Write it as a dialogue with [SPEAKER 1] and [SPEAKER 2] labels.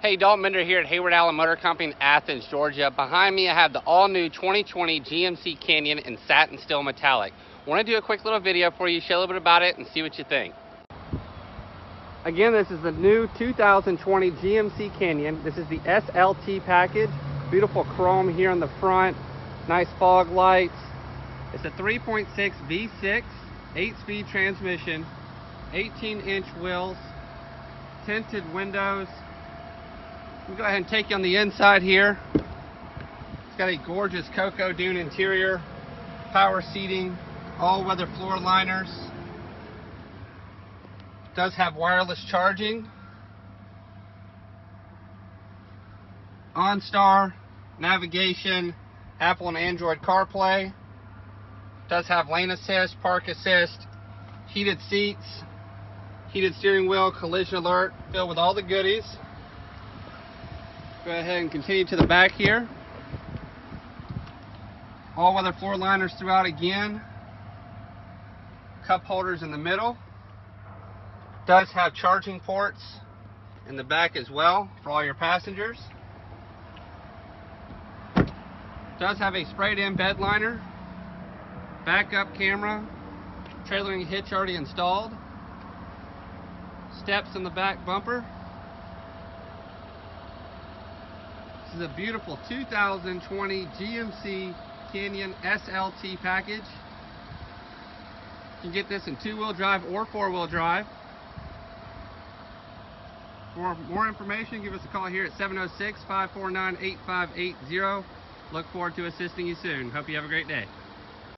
[SPEAKER 1] Hey, Dalton Mender here at Hayward Allen Motor Company in Athens, Georgia. Behind me I have the all-new 2020 GMC Canyon in satin steel metallic. I want to do a quick little video for you, show a little bit about it, and see what you think. Again, this is the new 2020 GMC Canyon. This is the SLT package. Beautiful chrome here on the front, nice fog lights. It's a 3.6 V6, 8-speed transmission, 18-inch wheels, tinted windows. We'll go ahead and take you on the inside here. It's got a gorgeous cocoa dune interior, power seating, all-weather floor liners. It does have wireless charging, OnStar, navigation, Apple and Android CarPlay. It does have lane assist, park assist, heated seats, heated steering wheel, collision alert, filled with all the goodies. Go ahead and continue to the back here. All-weather floor liners throughout again. Cup holders in the middle. Does have charging ports in the back as well for all your passengers. Does have a sprayed-in bed liner. Backup camera. Trailering hitch already installed. Steps in the back bumper. This is a beautiful 2020 GMC Canyon SLT package. You can get this in 2-wheel drive or 4-wheel drive. For more information, give us a call here at 706-549-8580. Look forward to assisting you soon. Hope you have a great day.